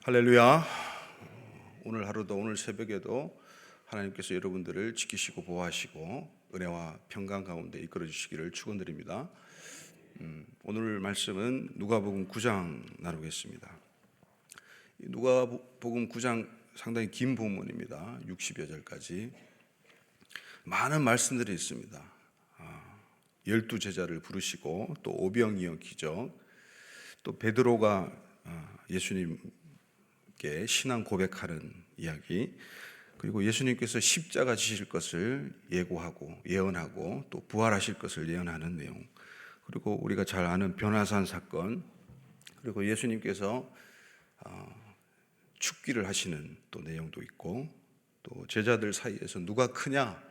할렐루야. 오늘 하루도 오늘 새벽에도 하나님께서 여러분들을 지키시고 보호하시고 은혜와 평강 가운데 이끌어 주시기를 축원드립니다. 오늘 말씀은 누가복음 9장 나누겠습니다. 누가복음 9장 상당히 긴 본문입니다. 60여 절까지 많은 말씀들이 있습니다. 12제자를 부르시고 또 오병이어 기적, 또 베드로가 예수님께 신앙 고백하는 이야기, 그리고 예수님께서 십자가 지실 것을 예언하고 또 부활하실 것을 예언하는 내용, 그리고 우리가 잘 아는 변화산 사건, 그리고 예수님께서 죽기를 하시는 또 내용도 있고, 또 제자들 사이에서 누가 크냐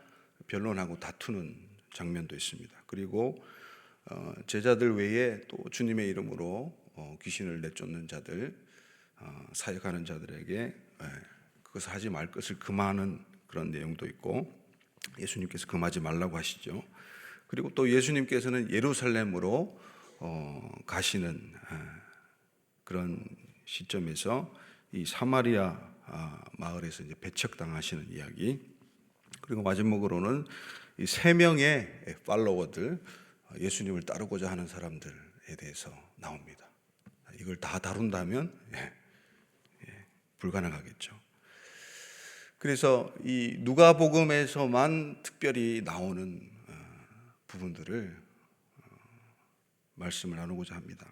변론하고 다투는 장면도 있습니다. 그리고 제자들 외에 또 주님의 이름으로 귀신을 내쫓는 자들, 사역하는 자들에게 그것을 하지 말 것을 금하는 그런 내용도 있고, 예수님께서 금하지 말라고 하시죠. 그리고 또 예수님께서는 예루살렘으로 가시는 그런 시점에서 이 사마리아 마을에서 이제 배척당하시는 이야기, 그리고 마지막으로는 이 세 명의 팔로워들, 예수님을 따르고자 하는 사람들에 대해서 나옵니다. 이걸 다 다룬다면 불가능하겠죠. 그래서 이 누가복음에서만 특별히 나오는 부분들을 말씀을 나누고자 합니다.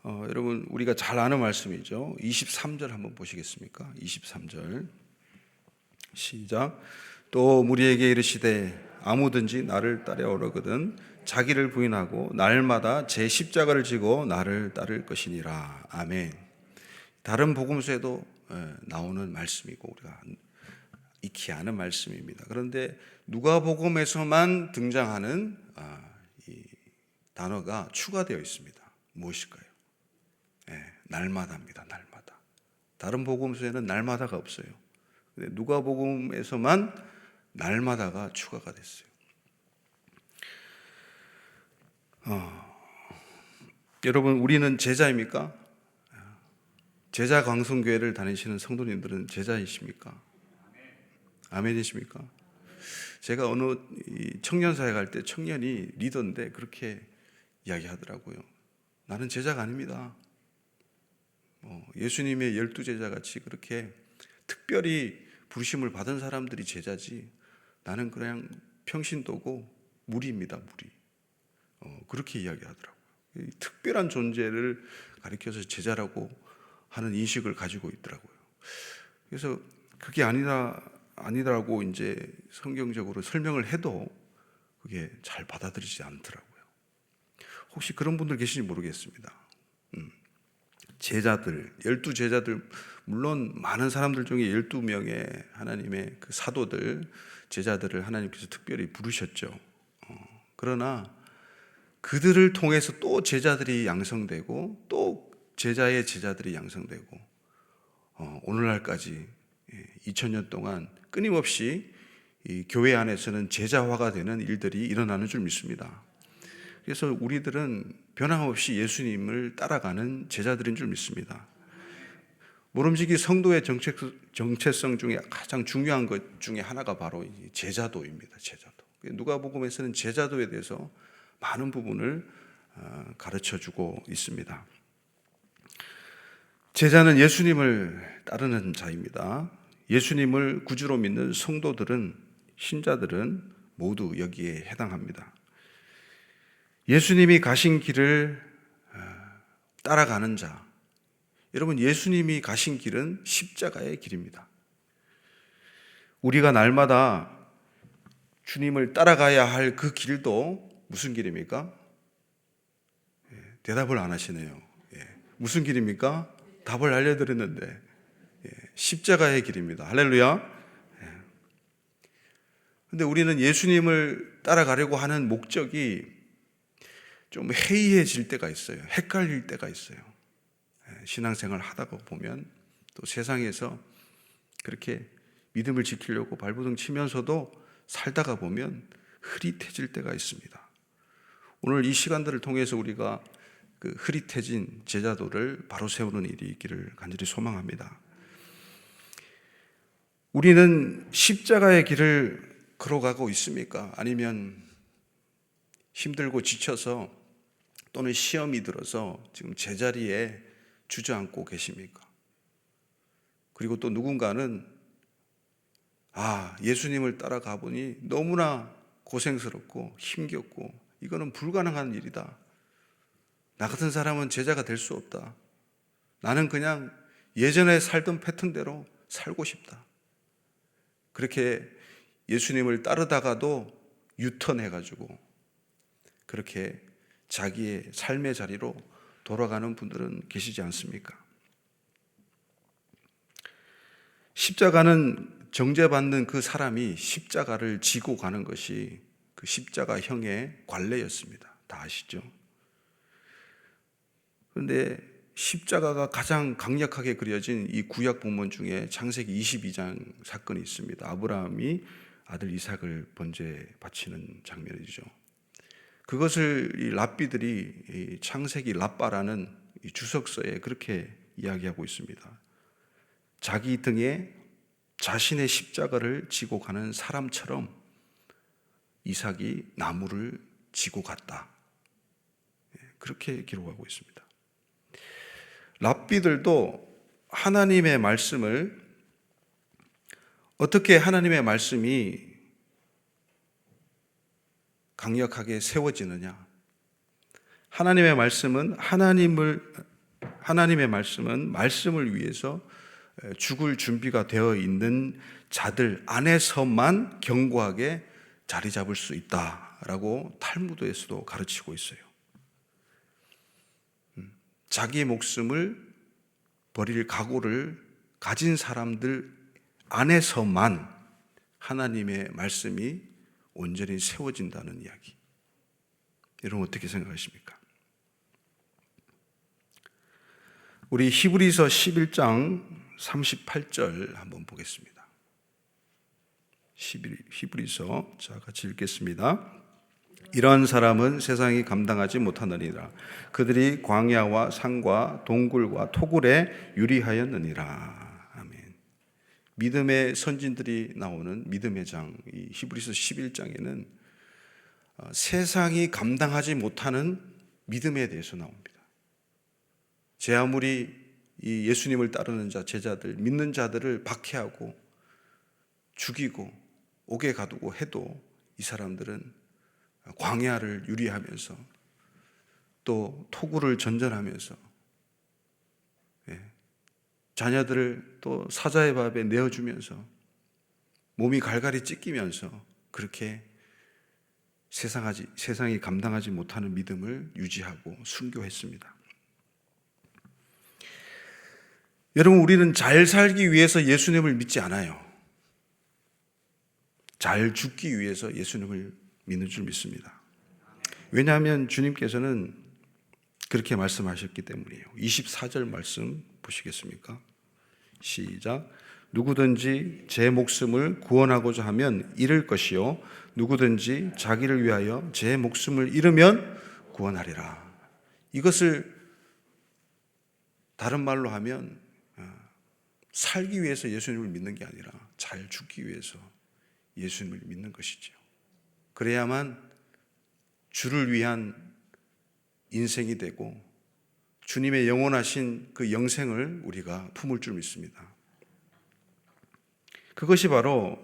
여러분, 우리가 잘 아는 말씀이죠. 23절 한번 보시겠습니까? 23절 시작. 또 무리에게 이르시되 아무든지 나를 따라오려거든 자기를 부인하고 날마다 제 십자가를 지고 나를 따를 것이니라. 아멘. 다른 복음서에도 나오는 말씀이고 우리가 익히 아는 말씀입니다. 그런데 누가복음에서만 등장하는 이 단어가 추가되어 있습니다. 무엇일까요? 날마다입니다. 날마다. 다른 복음서에는 날마다가 없어요. 근데 누가복음에서만 날마다가 추가가 됐어요. 여러분, 우리는 제자입니까? 제자 강성교회를 다니시는 성도님들은 제자이십니까? 아멘이십니까? 제가 어느 청년사회 갈 때 청년이 리더인데 그렇게 이야기하더라고요. 나는 제자가 아닙니다. 예수님의 12제자 같이 그렇게 특별히 부르심을 받은 사람들이 제자지, 나는 그냥 평신도고 무리입니다. 무리. 그렇게 이야기하더라고요. 특별한 존재를 가리켜서 제자라고 하는 인식을 가지고 있더라고요. 그래서 그게 아니라고 이제 성경적으로 설명을 해도 그게 잘 받아들이지 않더라고요. 혹시 그런 분들 계신지 모르겠습니다. 제자들, 12제자들, 물론 많은 사람들 중에 12명의 하나님의 그 사도들, 제자들을 하나님께서 특별히 부르셨죠. 그러나 그들을 통해서 또 제자들이 양성되고 또 제자의 제자들이 양성되고 오늘날까지 2000년 동안 끊임없이 이 교회 안에서는 제자화가 되는 일들이 일어나는 줄 믿습니다. 그래서 우리들은 변함없이 예수님을 따라가는 제자들인 줄 믿습니다. 모름지기 성도의 정체성 중에 가장 중요한 것 중에 하나가 바로 제자도입니다. 제자도. 누가복음에서는 제자도에 대해서 많은 부분을 가르쳐주고 있습니다. 제자는 예수님을 따르는 자입니다. 예수님을 구주로 믿는 성도들은, 신자들은 모두 여기에 해당합니다. 예수님이 가신 길을 따라가는 자, 여러분, 예수님이 가신 길은 십자가의 길입니다. 우리가 날마다 주님을 따라가야 할 그 길도 무슨 길입니까? 대답을 안 하시네요. 무슨 길입니까? 답을 알려드렸는데 십자가의 길입니다. 할렐루야. 근데 우리는 예수님을 따라가려고 하는 목적이 좀 해이해질 때가 있어요. 헷갈릴 때가 있어요. 신앙생활 하다가 보면 또 세상에서 그렇게 믿음을 지키려고 발버둥 치면서도 살다가 보면 흐릿해질 때가 있습니다. 오늘 이 시간들을 통해서 우리가 그 흐릿해진 제자도를 바로 세우는 일이 있기를 간절히 소망합니다. 우리는 십자가의 길을 걸어가고 있습니까? 아니면 힘들고 지쳐서 또는 시험이 들어서 지금 제자리에 주저앉고 계십니까? 그리고 또 누군가는 예수님을 따라가 보니 너무나 고생스럽고 힘겹고 이거는 불가능한 일이다. 나 같은 사람은 제자가 될 수 없다. 나는 그냥 예전에 살던 패턴대로 살고 싶다. 그렇게 예수님을 따르다가도 유턴해가지고 그렇게 자기의 삶의 자리로 돌아가는 분들은 계시지 않습니까? 십자가는 정죄받는 그 사람이 십자가를 지고 가는 것이 그 십자가형의 관례였습니다. 다 아시죠? 그런데 십자가가 가장 강력하게 그려진 이 구약 본문 중에 창세기 22장 사건이 있습니다. 아브라함이 아들 이삭을 번제 바치는 장면이죠. 그것을 이 랍비들이 이 창세기 랍바라는 이 주석서에 그렇게 이야기하고 있습니다. 자기 등에 자신의 십자가를 지고 가는 사람처럼 이삭이 나무를 지고 갔다. 그렇게 기록하고 있습니다. 랍비들도 하나님의 말씀을 어떻게 하나님의 말씀이 강력하게 세워지느냐? 하나님의 말씀은 말씀을 위해서 죽을 준비가 되어 있는 자들 안에서만 견고하게 자리 잡을 수 있다라고 탈무드에서도 가르치고 있어요. 자기 목숨을 버릴 각오를 가진 사람들 안에서만 하나님의 말씀이 온전히 세워진다는 이야기. 여러분 어떻게 생각하십니까? 우리 히브리서 11장 38절 한번 보겠습니다. 히브리서 자 같이 읽겠습니다. 이런 사람은 세상이 감당하지 못하느니라. 그들이 광야와 산과 동굴과 토굴에 유리하였느니라. 아멘. 믿음의 선진들이 나오는 믿음의 장, 이 히브리서 11장에는 세상이 감당하지 못하는 믿음에 대해서 나옵니다. 제 아무리 이 예수님을 따르는 자, 제자들, 믿는 자들을 박해하고 죽이고 옥에 가두고 해도 이 사람들은 광야를 유리하면서 또 토굴을 전전하면서 자녀들을 또 사자의 밥에 내어주면서 몸이 갈갈이 찢기면서 그렇게 세상이 감당하지 못하는 믿음을 유지하고 순교했습니다. 여러분, 우리는 잘 살기 위해서 예수님을 믿지 않아요. 잘 죽기 위해서 예수님을 믿는 줄 믿습니다. 왜냐하면 주님께서는 그렇게 말씀하셨기 때문이에요. 24절 말씀 보시겠습니까? 시작. 누구든지 제 목숨을 구원하고자 하면 잃을 것이요 누구든지 자기를 위하여 제 목숨을 잃으면 구원하리라. 이것을 다른 말로 하면 살기 위해서 예수님을 믿는 게 아니라 잘 죽기 위해서 예수님을 믿는 것이죠. 그래야만 주를 위한 인생이 되고 주님의 영원하신 그 영생을 우리가 품을 줄 믿습니다. 그것이 바로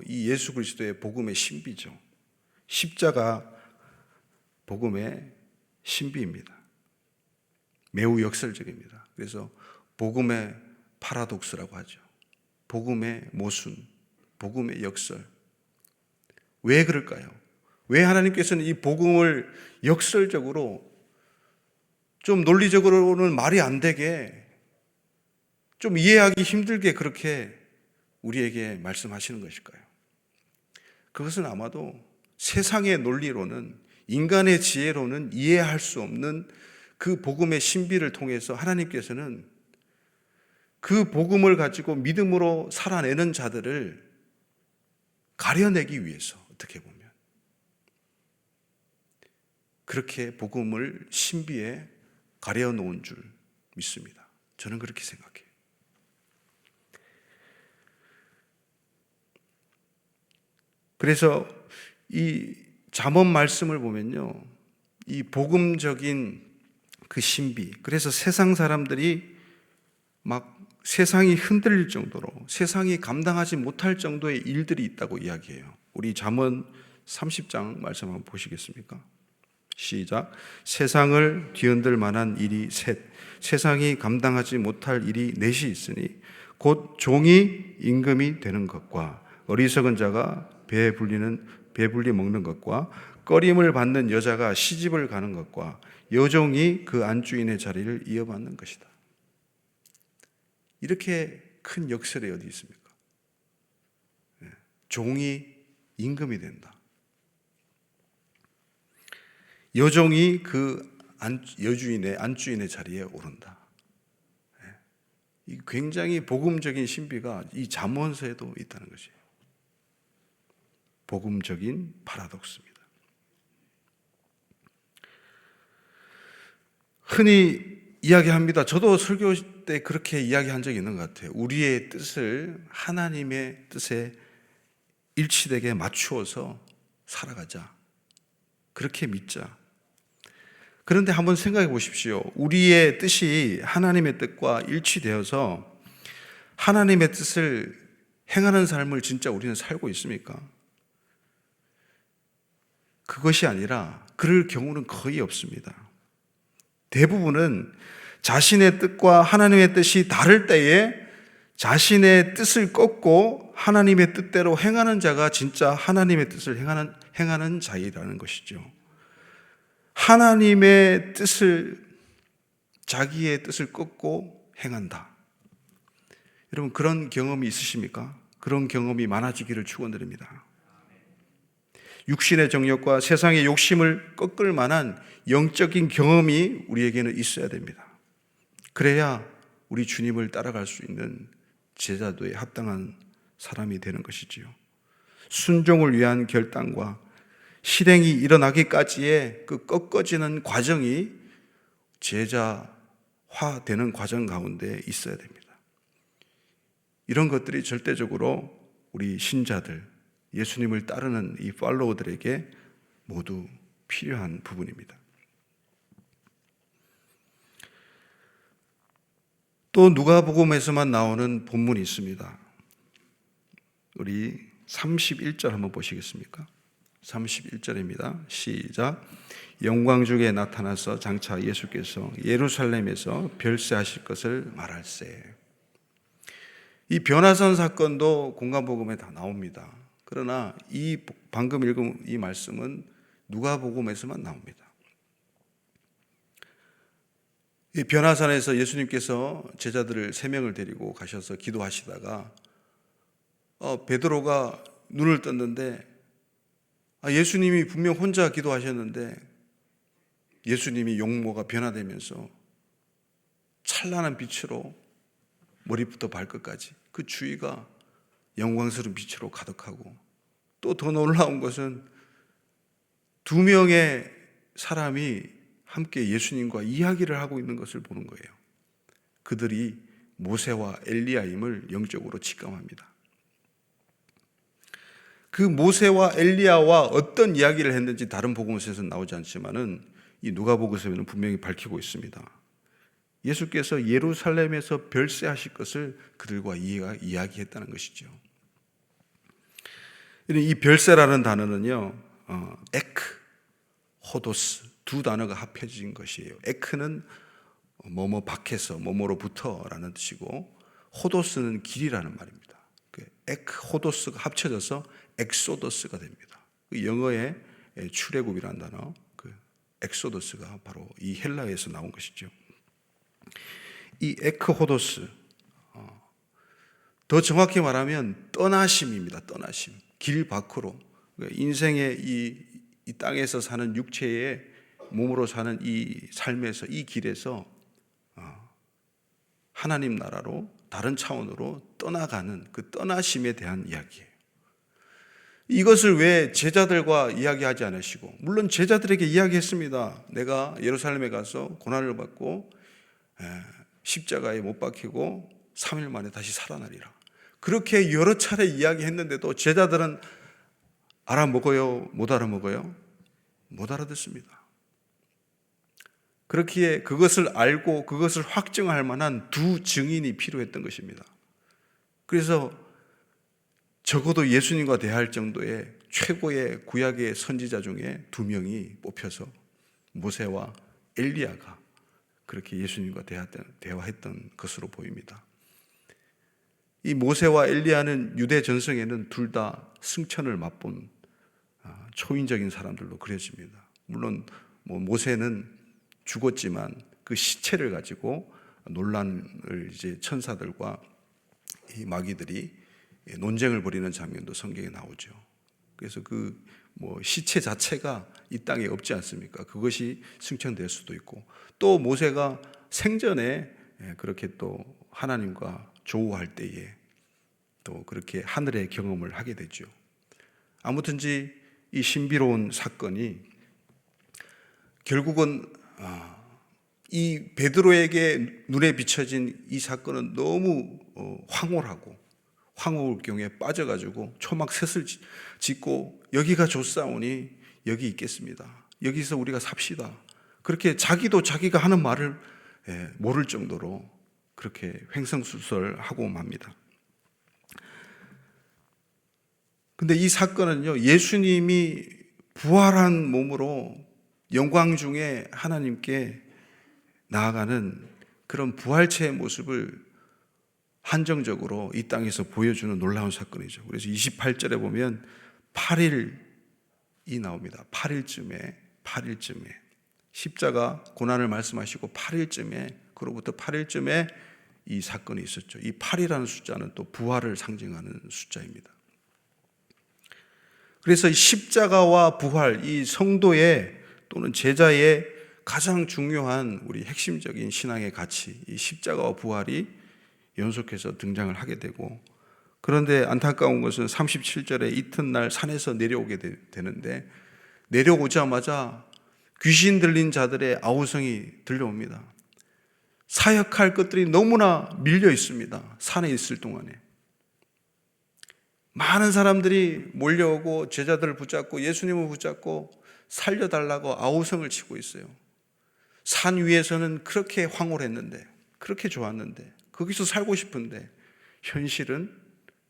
이 예수 그리스도의 복음의 신비죠. 십자가 복음의 신비입니다. 매우 역설적입니다. 그래서 복음의 파라독스라고 하죠. 복음의 모순, 복음의 역설. 왜 그럴까요? 왜 하나님께서는 이 복음을 역설적으로 좀 논리적으로는 말이 안 되게 좀 이해하기 힘들게 그렇게 우리에게 말씀하시는 것일까요? 그것은 아마도 세상의 논리로는 인간의 지혜로는 이해할 수 없는 그 복음의 신비를 통해서 하나님께서는 그 복음을 가지고 믿음으로 살아내는 자들을 가려내기 위해서 어떻게 보면 그렇게 복음을 신비에 가려놓은 줄 믿습니다. 저는 그렇게 생각해요. 그래서 이 잠언 말씀을 보면요, 이 복음적인 그 신비, 그래서 세상 사람들이 막 세상이 흔들릴 정도로, 세상이 감당하지 못할 정도의 일들이 있다고 이야기해요. 우리 잠언 30장 말씀 한번 보시겠습니까? 시작. 세상을 뒤흔들 만한 일이 셋, 세상이 감당하지 못할 일이 넷이 있으니 곧 종이 임금이 되는 것과 어리석은 자가 배불리 먹는 것과 꺼림을 받는 여자가 시집을 가는 것과 여종이 그 안주인의 자리를 이어받는 것이다. 이렇게 큰 역설이 어디 있습니까? 종이 임금이 된다. 여종이 그 안주인의 자리에 오른다. 이 굉장히 복음적인 신비가 이 잠언서에도 있다는 것이에요. 복음적인 파라독스입니다. 흔히 이야기합니다. 저도 설교 때 그렇게 이야기한 적이 있는 것 같아요. 우리의 뜻을 하나님의 뜻에 일치되게 맞추어서 살아가자. 그렇게 믿자. 그런데 한번 생각해 보십시오. 우리의 뜻이 하나님의 뜻과 일치되어서 하나님의 뜻을 행하는 삶을 진짜 우리는 살고 있습니까? 그것이 아니라 그럴 경우는 거의 없습니다. 대부분은 자신의 뜻과 하나님의 뜻이 다를 때에 자신의 뜻을 꺾고 하나님의 뜻대로 행하는 자가 진짜 하나님의 뜻을 행하는 자이라는 것이죠. 하나님의 뜻을, 자기의 뜻을 꺾고 행한다. 여러분, 그런 경험이 있으십니까? 그런 경험이 많아지기를 축원드립니다. 육신의 정욕과 세상의 욕심을 꺾을 만한 영적인 경험이 우리에게는 있어야 됩니다. 그래야 우리 주님을 따라갈 수 있는 제자도에 합당한 사람이 되는 것이지요. 순종을 위한 결단과 실행이 일어나기까지의 그 꺾어지는 과정이 제자화되는 과정 가운데 있어야 됩니다. 이런 것들이 절대적으로 우리 신자들, 예수님을 따르는 이 팔로워들에게 모두 필요한 부분입니다. 또 누가복음에서만 나오는 본문이 있습니다. 우리 31절 한번 보시겠습니까? 31절입니다. 시작. 영광 중에 나타나서 장차 예수께서 예루살렘에서 별세하실 것을 말할세. 이 변화산 사건도 공관복음에 다 나옵니다. 그러나 이 방금 읽은 이 말씀은 누가복음에서만 나옵니다. 이 변화산에서 예수님께서 제자들을 3명을 데리고 가셔서 기도하시다가 베드로가 눈을 떴는데 예수님이 분명 혼자 기도하셨는데 예수님이 용모가 변화되면서 찬란한 빛으로 머리부터 발끝까지 그 주위가 영광스러운 빛으로 가득하고, 또 더 놀라운 것은 2명의 사람이 함께 예수님과 이야기를 하고 있는 것을 보는 거예요. 그들이 모세와 엘리야임을 영적으로 직감합니다. 그 모세와 엘리야와 어떤 이야기를 했는지 다른 복음서에서는 나오지 않지만은 이 누가복음서에는 분명히 밝히고 있습니다. 예수께서 예루살렘에서 별세하실 것을 그들과 이야기했다는 것이죠. 이 별세라는 단어는요, 에크, 호도스 두 단어가 합해진 것이에요. 에크는 뭐뭐 밖에서, 뭐뭐로부터라는 뜻이고, 호도스는 길이라는 말입니다. 에크, 호도스가 합쳐져서 엑소더스가 됩니다. 영어의 출애굽이라는 단어, 엑소더스가 바로 이 헬라어에서 나온 것이죠. 이 에크호도스, 더 정확히 말하면 떠나심입니다. 떠나심, 길 밖으로. 인생의 이 땅에서 사는 육체의 몸으로 사는 이 삶에서, 이 길에서 하나님 나라로, 다른 차원으로 떠나가는 그 떠나심에 대한 이야기예요. 이것을 왜 제자들과 이야기하지 않으시고, 물론 제자들에게 이야기했습니다. 내가 예루살렘에 가서 고난을 받고 십자가에 못 박히고 3일 만에 다시 살아나리라. 그렇게 여러 차례 이야기했는데도 제자들은 알아먹어요? 못 알아먹어요? 못 알아듣습니다. 그렇기에 그것을 알고 그것을 확증할 만한 두 증인이 필요했던 것입니다. 그래서 적어도 예수님과 대할 정도의 최고의 구약의 선지자 중에 두 명이 뽑혀서 모세와 엘리야가 그렇게 예수님과 대화했던 것으로 보입니다. 이 모세와 엘리야는 유대 전성에는 둘 다 승천을 맛본 초인적인 사람들로 그려집니다. 물론 모세는 죽었지만 그 시체를 가지고 논란을 이제 천사들과 이 마귀들이 논쟁을 벌이는 장면도 성경에 나오죠. 그래서 그 시체 자체가 이 땅에 없지 않습니까? 그것이 승천될 수도 있고, 또 모세가 생전에 그렇게 또 하나님과 조우할 때에 또 그렇게 하늘의 경험을 하게 되죠. 아무튼지 이 신비로운 사건이 결국은 이 베드로에게 눈에 비춰진 이 사건은 너무 황홀하고 황홀경에 빠져가지고 초막셋을 짓고 여기가 좋사오니 여기 있겠습니다. 여기서 우리가 삽시다. 그렇게 자기도 자기가 하는 말을 모를 정도로 그렇게 횡성수설하고 맙니다. 근데 이 사건은요, 예수님이 부활한 몸으로 영광 중에 하나님께 나아가는 그런 부활체의 모습을 한정적으로 이 땅에서 보여주는 놀라운 사건이죠. 그래서 28절에 보면 8일이 나옵니다. 8일쯤에 십자가 고난을 말씀하시고 8일쯤에, 그로부터 8일쯤에 이 사건이 있었죠. 이 8이라는 숫자는 또 부활을 상징하는 숫자입니다. 그래서 이 십자가와 부활, 이 성도의 또는 제자의 가장 중요한 우리 핵심적인 신앙의 가치, 이 십자가와 부활이 연속해서 등장을 하게 되고, 그런데 안타까운 것은 37절에 이튿날 산에서 내려오게 되는데, 내려오자마자 귀신 들린 자들의 아우성이 들려옵니다. 사역할 것들이 너무나 밀려 있습니다. 산에 있을 동안에 많은 사람들이 몰려오고 제자들을 붙잡고 예수님을 붙잡고 살려달라고 아우성을 치고 있어요. 산 위에서는 그렇게 황홀했는데, 그렇게 좋았는데, 거기서 살고 싶은데 현실은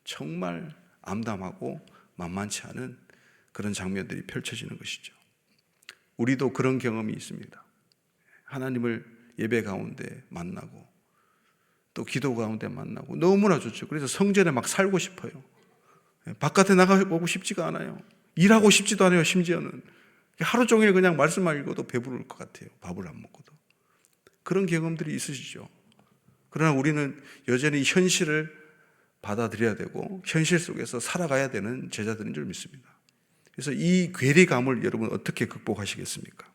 정말 암담하고 만만치 않은 그런 장면들이 펼쳐지는 것이죠. 우리도 그런 경험이 있습니다. 하나님을 예배 가운데 만나고 또 기도 가운데 만나고 너무나 좋죠. 그래서 성전에 막 살고 싶어요. 바깥에 나가보고 싶지가 않아요. 일하고 싶지도 않아요. 심지어는 하루 종일 그냥 말씀만 읽어도 배부를 것 같아요. 밥을 안 먹고도. 그런 경험들이 있으시죠. 그러나 우리는 여전히 현실을 받아들여야 되고 현실 속에서 살아가야 되는 제자들인 줄 믿습니다. 그래서 이 괴리감을 여러분 어떻게 극복하시겠습니까?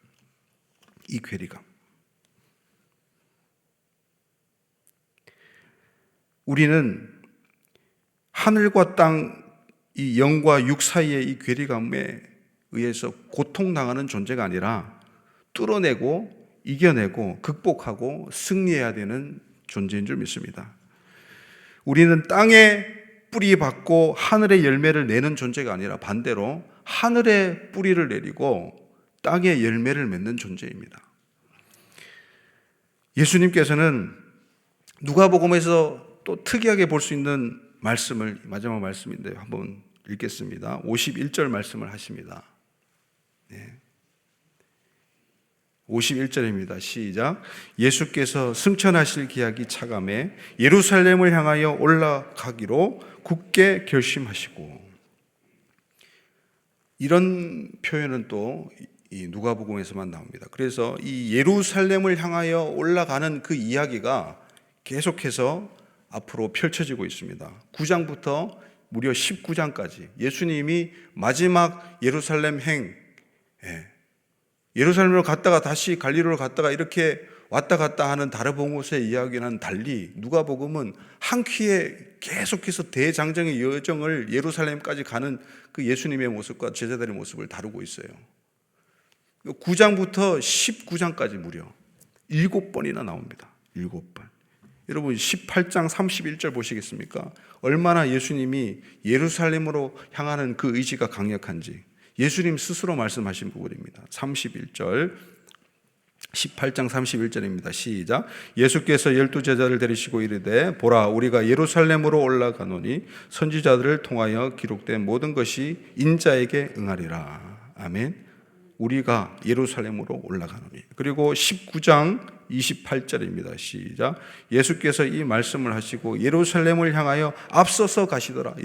이 괴리감. 우리는 하늘과 땅, 이 영과 육 사이의 이 괴리감에 의해서 고통당하는 존재가 아니라 뚫어내고 이겨내고 극복하고 승리해야 되는 존재인 줄 믿습니다. 우리는 땅에 뿌리 받고 하늘의 열매를 내는 존재가 아니라 반대로 하늘의 뿌리를 내리고 땅에 열매를 맺는 존재입니다. 예수님께서는 누가복음에서 또 특이하게 볼 수 있는 말씀을, 마지막 말씀인데 한번 읽겠습니다. 51절 말씀을 하십니다. 51절입니다. 시작. 예수께서 승천하실 기약이 차감해 예루살렘을 향하여 올라가기로 굳게 결심하시고, 이런 표현은 또 이 누가복음에서만 나옵니다. 그래서 이 예루살렘을 향하여 올라가는 그 이야기가 계속해서 앞으로 펼쳐지고 있습니다. 9장부터 무려 19장까지 예수님이 마지막 예루살렘 예루살렘으로 갔다가 다시 갈릴리로 갔다가 이렇게 왔다 갔다 하는 다른 곳의 이야기와는 달리 누가복음은 한 큐에 계속해서 대장정의 여정을 예루살렘까지 가는 그 예수님의 모습과 제자들의 모습을 다루고 있어요. 9장부터 19장까지 무려 7번이나 나옵니다. 7번. 여러분 18장 31절 보시겠습니까? 얼마나 예수님이 예루살렘으로 향하는 그 의지가 강력한지 예수님 스스로 말씀하신 부분입니다. 31절 18장 31절입니다. 시작. 예수께서 12제자를 데리시고 이르되 보라 우리가 예루살렘으로 올라가노니 선지자들을 통하여 기록된 모든 것이 인자에게 응하리라. 아멘. 우리가 예루살렘으로 올라가노니. 그리고 19장 28절입니다. 시작. 예수께서 이 말씀을 하시고 예루살렘을 향하여 앞서서 가시더라.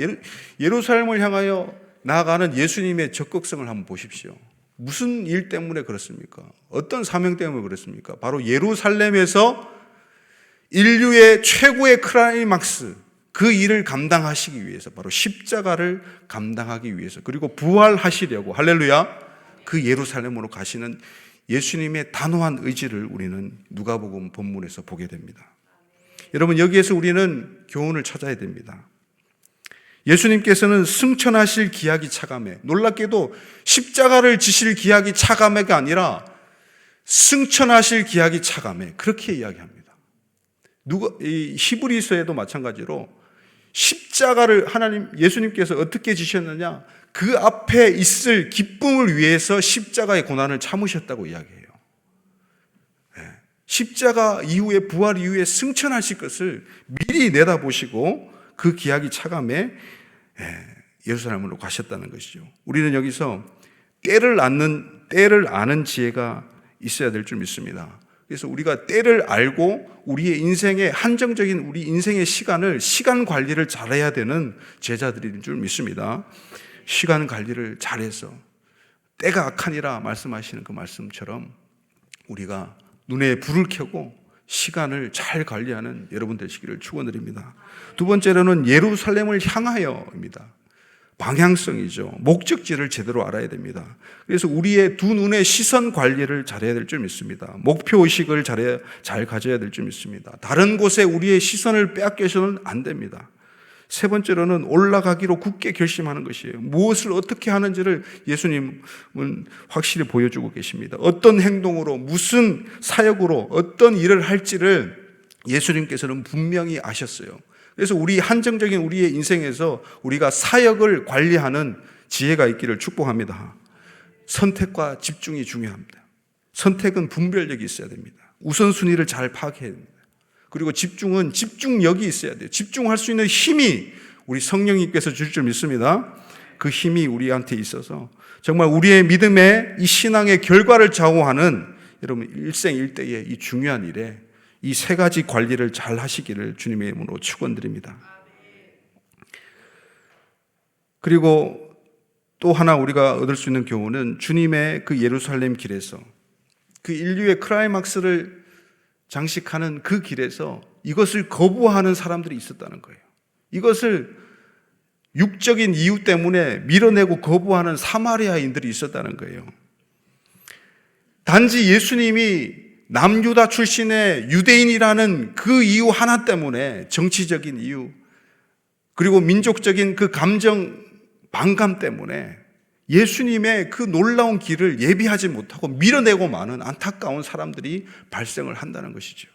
예루살렘을 향하여 나아가는 예수님의 적극성을 한번 보십시오. 무슨 일 때문에 그렇습니까? 어떤 사명 때문에 그렇습니까? 바로 예루살렘에서 인류의 최고의 클라이막스, 그 일을 감당하시기 위해서, 바로 십자가를 감당하기 위해서, 그리고 부활하시려고, 할렐루야, 그 예루살렘으로 가시는 예수님의 단호한 의지를 우리는 누가복음 본문에서 보게 됩니다. 여러분, 여기에서 우리는 교훈을 찾아야 됩니다. 예수님께서는 승천하실 기약이 차감해, 놀랍게도 십자가를 지실 기약이 차감해가 아니라 승천하실 기약이 차감해, 그렇게 이야기합니다. 이 히브리서에도 마찬가지로 십자가를 예수님께서 어떻게 지셨느냐, 그 앞에 있을 기쁨을 위해서 십자가의 고난을 참으셨다고 이야기해요. 십자가 이후에, 부활 이후에 승천하실 것을 미리 내다보시고 그 기약이 차감해 예루살렘으로 가셨다는 것이죠. 우리는 여기서 때를 아는 지혜가 있어야 될 줄 믿습니다. 그래서 우리가 때를 알고 우리의 인생의 한정적인 우리 인생의 시간 관리를 잘해야 되는 제자들인 줄 믿습니다. 시간 관리를 잘해서 때가 악하니라 말씀하시는 그 말씀처럼 우리가 눈에 불을 켜고 시간을 잘 관리하는 여러분 되시기를 축원드립니다. 두 번째로는 예루살렘을 향하여입니다. 방향성이죠. 목적지를 제대로 알아야 됩니다. 그래서 우리의 두 눈의 시선 관리를 잘해야 될 줄 믿습니다. 목표의식을 잘 가져야 될 줄 믿습니다. 다른 곳에 우리의 시선을 빼앗겨서는 안 됩니다. 세 번째로는 올라가기로 굳게 결심하는 것이에요. 무엇을 어떻게 하는지를 예수님은 확실히 보여주고 계십니다. 어떤 행동으로, 무슨 사역으로, 어떤 일을 할지를 예수님께서는 분명히 아셨어요. 그래서 우리 한정적인 우리의 인생에서 우리가 사역을 관리하는 지혜가 있기를 축복합니다. 선택과 집중이 중요합니다. 선택은 분별력이 있어야 됩니다. 우선순위를 잘 파악해야 됩니다. 그리고 집중은 집중력이 있어야 돼요. 집중할 수 있는 힘이 우리 성령님께서 줄 줄 믿습니다. 그 힘이 우리한테 있어서 정말 우리의 믿음의 이 신앙의 결과를 좌우하는 여러분 일생일대의 이 중요한 일에 이 세 가지 관리를 잘 하시기를 주님의 이름으로 축원드립니다. 그리고 또 하나 우리가 얻을 수 있는 교훈은 주님의 그 예루살렘 길에서 그 인류의 클라이막스를 장식하는 그 길에서 이것을 거부하는 사람들이 있었다는 거예요. 이것을 육적인 이유 때문에 밀어내고 거부하는 사마리아인들이 있었다는 거예요. 단지 예수님이 남유다 출신의 유대인이라는 그 이유 하나 때문에, 정치적인 이유, 그리고 민족적인 그 감정 반감 때문에 예수님의 그 놀라운 길을 예비하지 못하고 밀어내고 마는 안타까운 사람들이 발생을 한다는 것이죠.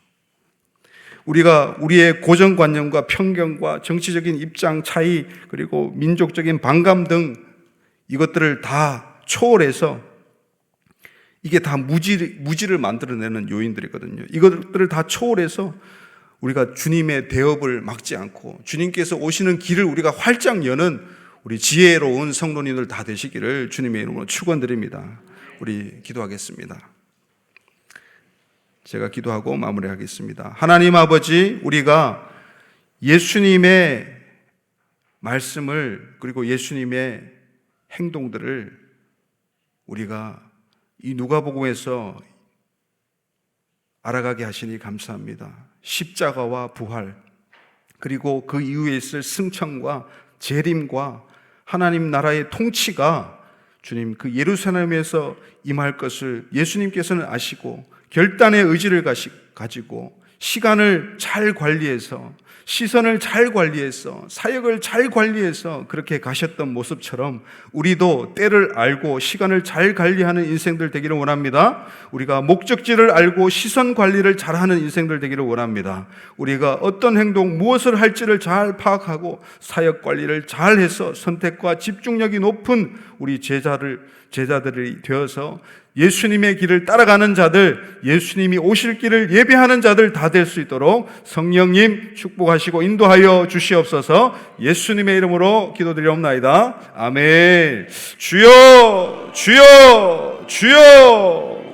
우리가 우리의 고정관념과 편견과 정치적인 입장 차이, 그리고 민족적인 반감 등 이것들을 다 초월해서 이게 다 무지를 만들어내는 요인들이거든요. 이것들을 다 초월해서 우리가 주님의 대업을 막지 않고 주님께서 오시는 길을 우리가 활짝 여는 우리 지혜로운 성도님들 다 되시기를 주님의 이름으로 축원드립니다. 우리 기도하겠습니다. 제가 기도하고 마무리하겠습니다. 하나님 아버지, 우리가 예수님의 말씀을, 그리고 예수님의 행동들을 우리가 이 누가복음에서 알아가게 하시니 감사합니다. 십자가와 부활, 그리고 그 이후에 있을 승천과 재림과 하나님 나라의 통치가 주님 그 예루살렘에서 임할 것을 예수님께서는 아시고 결단의 의지를 가지고 시간을 잘 관리해서, 시선을 잘 관리해서, 사역을 잘 관리해서 그렇게 가셨던 모습처럼 우리도 때를 알고 시간을 잘 관리하는 인생들 되기를 원합니다. 우리가 목적지를 알고 시선 관리를 잘하는 인생들 되기를 원합니다. 우리가 어떤 행동, 무엇을 할지를 잘 파악하고 사역 관리를 잘해서 선택과 집중력이 높은 우리 제자들이 되어서 예수님의 길을 따라가는 자들, 예수님이 오실 길을 예배하는 자들 다 될 수 있도록 성령님 축복하시고 인도하여 주시옵소서. 예수님의 이름으로 기도드리옵나이다. 아멘. 주여, 주여, 주여.